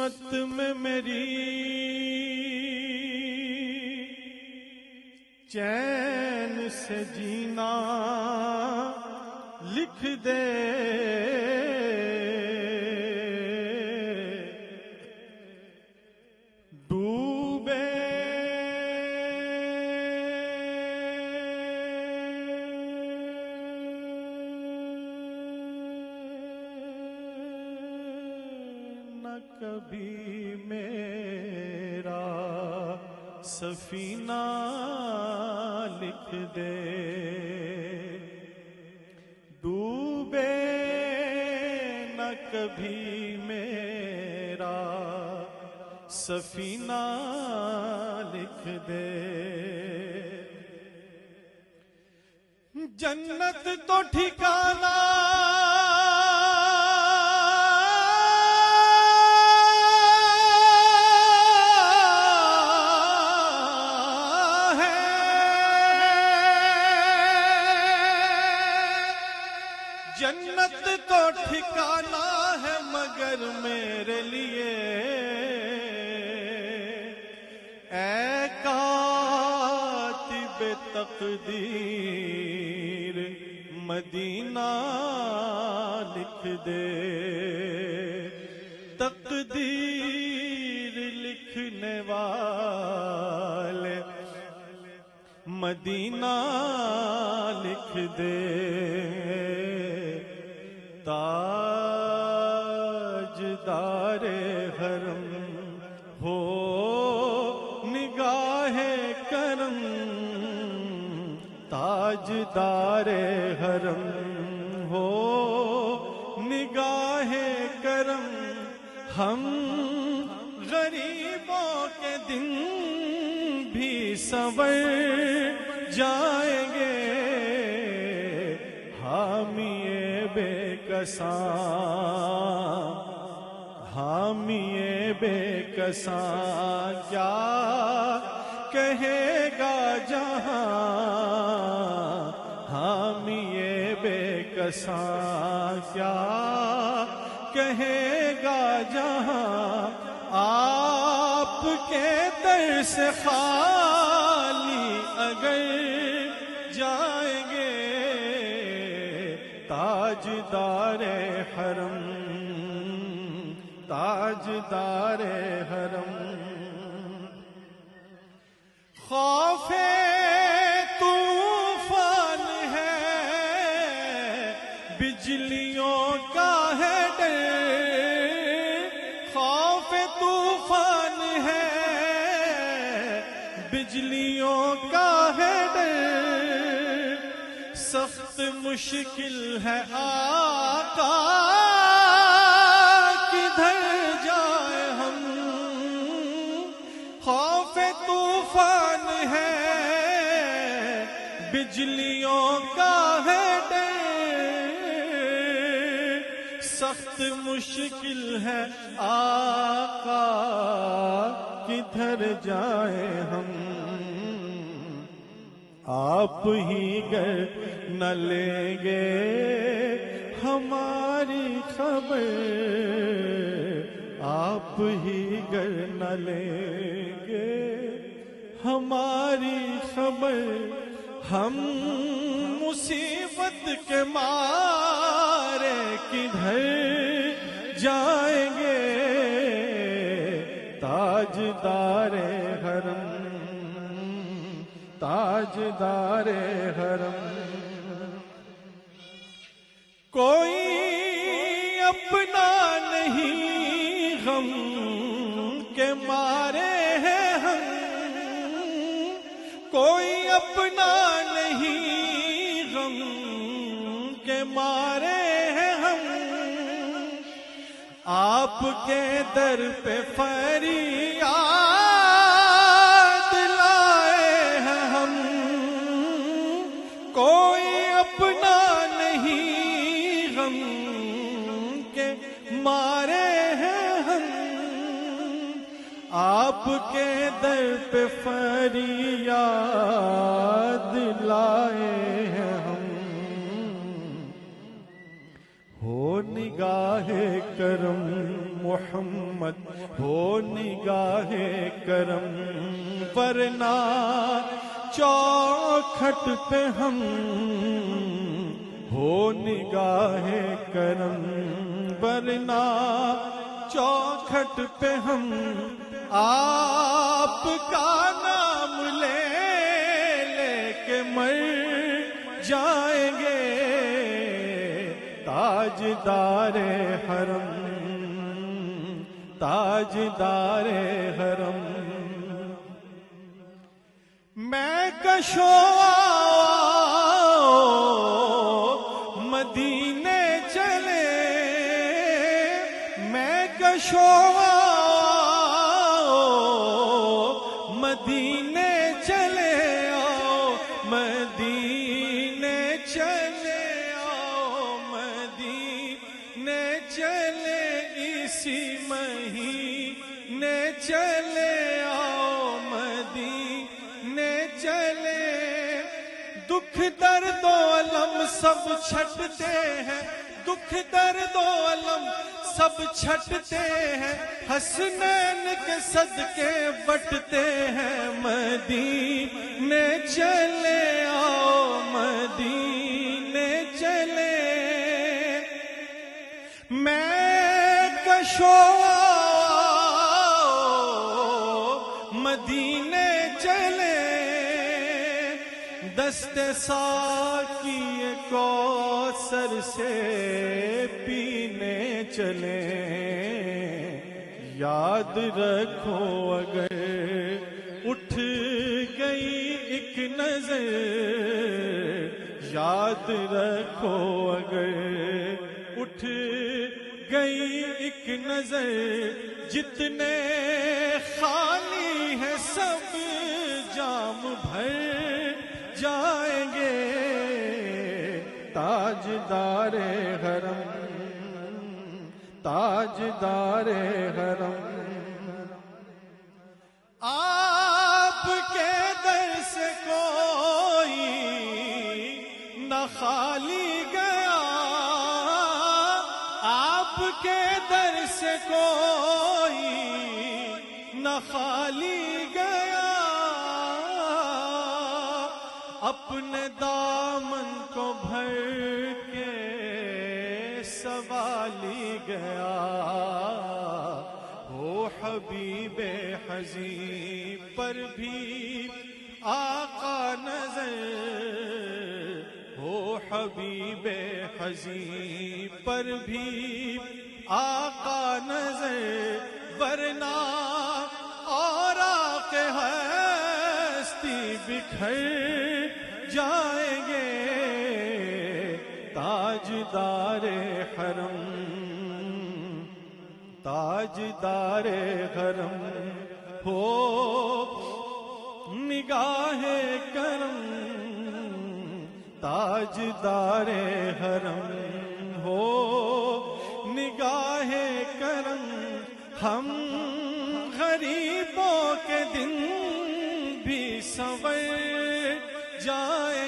قسمت میں میری چین سے جینا لکھ دے، ڈوبے نہ کبھی میرا سفینہ لکھ دے، ڈوبے نہ کبھی میرا سفینہ لکھ دے۔ جنت تو ٹھکانہ جنت تو ٹھکانہ ہے مگر میرے لیے اے کاتب تقدیر مدینہ لکھ دے، تقدیر لکھنے والے مدینہ لکھ دے۔ تاجدار حرم ہو نگاہ کرم، تاجدار حرم ہو نگاہ کرم، ہم غریبوں کے دن بھی سنور جائیں گے، حامی بے کساں، حامی بے کساں کیا کہے گا جہاں، حامی بے کساں کیا کہے گا جہاں، آپ کے در سے خالی اگر جائیں گے، تاجدار حرم، تاجدار حرم، خوف طوفان ہے بجلیوں کا ہے ڈر، خوف طوفان ہے بجلیوں کا ہے ڈر، سخت مشکل ہے آقا کدھر جائے ہم، خوف طوفان ہے بجلیوں کا ہے ڈر، سخت مشکل ہے آقا کدھر جائے ہم، آپ ہی گر نہ لیں گے ہماری خبر، آپ ہی گر نہ لیں گے ہماری خبر، ہم مصیبت کے مارے کدھر جائیں گے، تاجدار حرم، تاجدار حرم، کوئی اپنا نہیں غم کے مارے ہیں ہم، کوئی اپنا نہیں غم کے مارے ہیں ہم، آپ کے در پہ فریاد لائے ہیں ہم، کوئی اپنا نہیں غم کے مارے ہیں ہم، آپ کے در پہ فریاد لائے ہیں ہم، ہو نگاہ کرم محمد ہو نگاہ کرم، ورنہ چوکھٹ پہ ہم ہو نگاہ کرم، ورنہ چوکھٹ پہ ہم آپ کا نام لے لے کے مر جائیں گے، تاجدار حرم، تاجدار حرم۔ میں کشو مدینے چلے، میں کشو مدینے چلے آؤ، مدینے چلے آؤ، مدینے چلے اسی مہینے چلے آؤ، مدینے چلے۔ دکھ درد و علم سب چھٹتے ہیں، دکھ درد و علم سب چھٹتے ہیں، حسنین کے صدقے بٹتے ہیں، مدینے چلے آؤ، مدینے چلے۔ میں کشو مدینے چلے، دست ساقی کوثر سے پینے چلے۔ یاد رکھو اگر اٹھ گئی ایک نظر، یاد رکھو اگر اٹھ گئی ایک نظر، جتنے خالی ہیں سب جام بھر جائیں گے، تاجدار حرم، تاجدار حرم۔ آپ کے در سے کوئی نہ خالی گیا، آپ کے در سے کوئی نہ خالی گیا، اپنے دامن کو بھر کے سوالی گیا، ہو حبیب حضیب پر بھی آقا نظر، ہو حبیب حضیب پر بھی آقا نظر، ورنہ اوراق ہستی بکھر جائیں گے، تاجدار حرم، تاجدار حرم ہو نگاہ کرم، تاجدار حرم ہو نگاہ کرم۔ ہم غریبوں کے دن بھی سنور جائیں